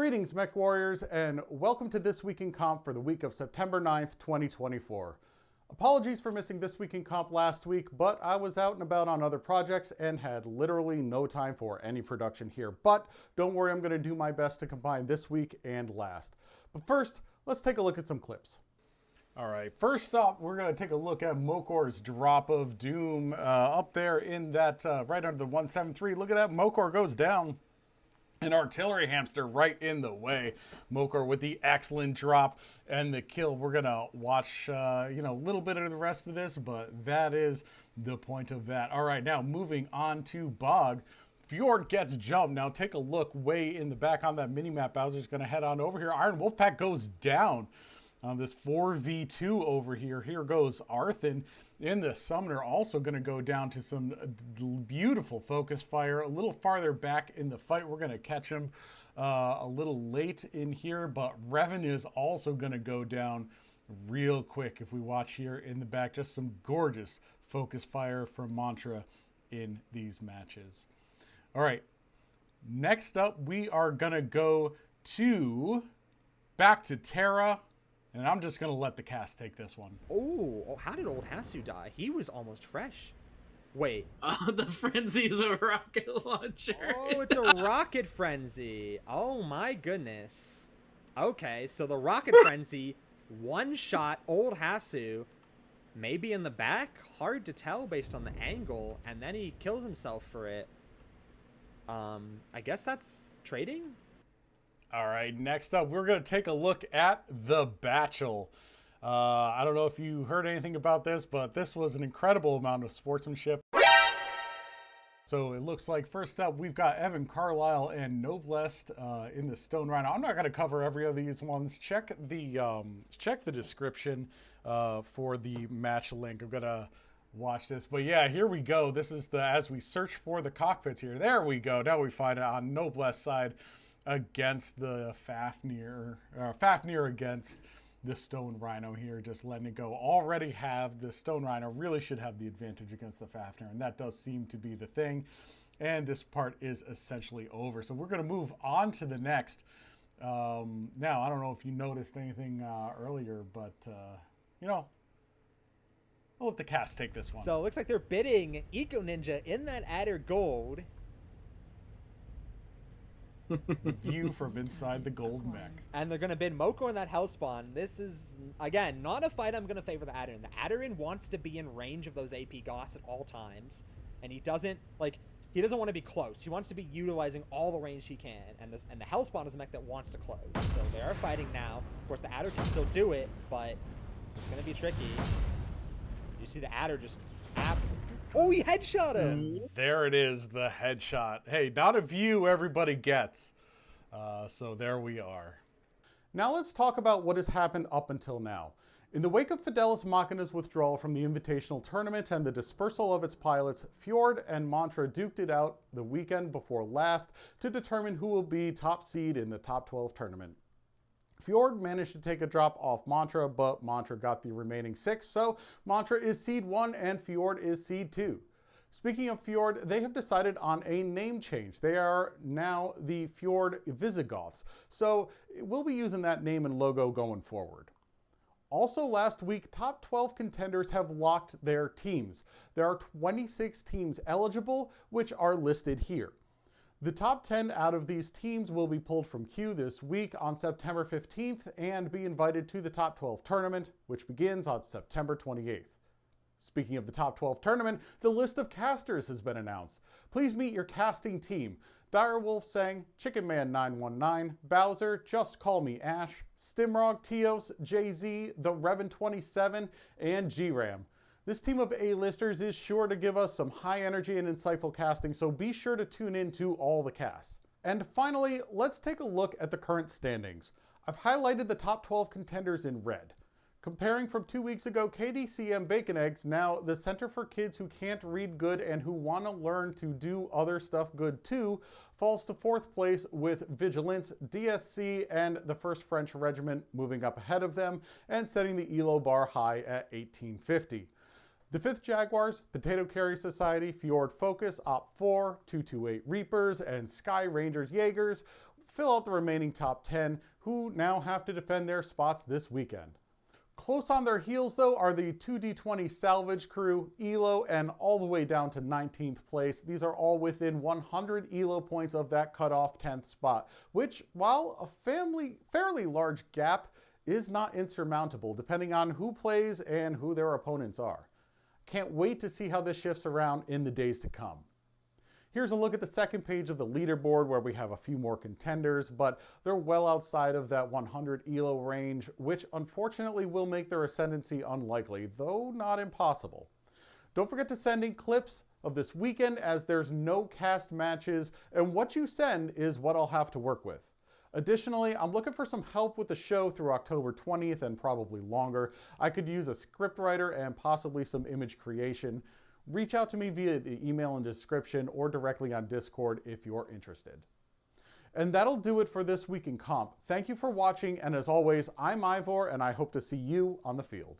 Greetings, Mech Warriors, and welcome to This Week in Comp for the week of September 9th, 2024. Apologies for missing This Week in Comp last week, but I was out and about on other projects and had literally no time for any production here. But don't worry, I'm going to do my best to combine this week and last. But first, let's take a look at some clips. All right, first up, we're going to take a look at Mokor's Drop of Doom up there in that right under the 173. Look at that, Mokor goes down. An artillery hamster right in the way. Mokor with the excellent drop and the kill. We're going to watch, a little bit of the rest of this, but that is the point of that. All right, now moving on to Bog. FJORD gets jumped. Now take a look way in the back on that mini-map. Bowser's going to head on over here. Iron Wolfpack goes down on this 4v2 over here. Here goes Arthen. In the Summoner also going to go down to some beautiful focus fire. A little farther back in the fight, we're going to catch him a little late in here, but Revan is also going to go down real quick. If we watch here in the back, just some gorgeous focus fire from Mantra in these matches. All right, next up, we are going to go back to Terra. And I'm just going to let the cast take this one. Oh, how did old Hasu die? He was almost fresh. Wait. Oh, the frenzy is a rocket launcher. Oh, it's a rocket frenzy. Oh, my goodness. Okay, so the rocket frenzy one-shot old Hasu, maybe in the back. Hard to tell based on the angle. And then he kills himself for it. I guess that's trading? All right, next up, we're going to take a look at the Batchel. I don't know if you heard anything about this, but this was an incredible amount of sportsmanship. So it looks like first up, we've got Evan Carlisle and Noblest in the Stone Rhino. I'm not going to cover every of these ones. Check the description for the match link. I'm going to watch this. But yeah, here we go. This is as we search for the cockpits here. There we go. Now we find it on Noblest's side against the Fafnir against the Stone Rhino here, just letting it go. Already have the Stone Rhino, really should have the advantage against the Fafnir, and that does seem to be the thing. And this part is essentially over. So we're going to move on to the next. Now, I don't know if you noticed anything earlier, but, I'll let the cast take this one. So it looks like they're bidding Eco Ninja in that Adder Gold. View from inside the gold mech. And they're going to bid Moko in that Hellspawn. This is, again, not a fight I'm going to favor the Adderin. The Adderin wants to be in range of those AP Goss at all times. And he doesn't want to be close. He wants to be utilizing all the range he can. And the Hellspawn is a mech that wants to close. So they are fighting now. Of course, the Adder can still do it, but it's going to be tricky. You see the Adder just absolutely... Oh, he headshot him! There it is, the headshot. Hey, not a view everybody gets. So there we are. Now let's talk about what has happened up until now. In the wake of Fidelis Machina's withdrawal from the Invitational Tournament and the dispersal of its pilots, FJORD and Mantra duked it out the weekend before last to determine who will be top seed in the top 12 tournament. FJORD managed to take a drop off Mantra, but Mantra got the remaining 6, so Mantra is seed 1 and FJORD is seed 2. Speaking of FJORD, they have decided on a name change. They are now the FJORD Visigoths, so we'll be using that name and logo going forward. Also last week, top 12 contenders have locked their teams. There are 26 teams eligible, which are listed here. The top 10 out of these teams will be pulled from queue this week on September 15th and be invited to the top 12 tournament, which begins on September 28th. Speaking of the top 12 tournament, the list of casters has been announced. Please meet your casting team. Direwolf sang, Chicken Man 919, Bowser, Just Call Me Ash, Stimrog, Tios, Jay-Z, The Revan 27, and G-Ram. This team of A-listers is sure to give us some high energy and insightful casting, so be sure to tune in to all the casts. And finally, let's take a look at the current standings. I've highlighted the top 12 contenders in red. Comparing from 2 weeks ago, KDCM Bacon Eggs, now the Center for Kids Who Can't Read Good and Who Want to Learn to Do Other Stuff Good Too, falls to 4th place with Vigilance, DSC, and the 1st French Regiment moving up ahead of them and setting the ELO bar high at 1850. The 5th Jaguars, Potato Carry Society, FJORD Focus, Op 4, 228 Reapers, and Sky Rangers Jaegers fill out the remaining top 10, who now have to defend their spots this weekend. Close on their heels, though, are the 2D20 Salvage Crew, ELO, and all the way down to 19th place. These are all within 100 ELO points of that cutoff 10th spot, which, while a fairly large gap, is not insurmountable, depending on who plays and who their opponents are. Can't wait to see how this shifts around in the days to come. Here's a look at the second page of the leaderboard where we have a few more contenders, but they're well outside of that 100 ELO range, which unfortunately will make their ascendancy unlikely, though not impossible. Don't forget to send in clips of this weekend, as there's no cast matches, and what you send is what I'll have to work with. Additionally, I'm looking for some help with the show through October 20th and probably longer. I could use a scriptwriter and possibly some image creation. Reach out to me via the email in the description or directly on Discord if you're interested. And that'll do it for this week in Comp. Thank you for watching, and as always, I'm Ivor, and I hope to see you on the field.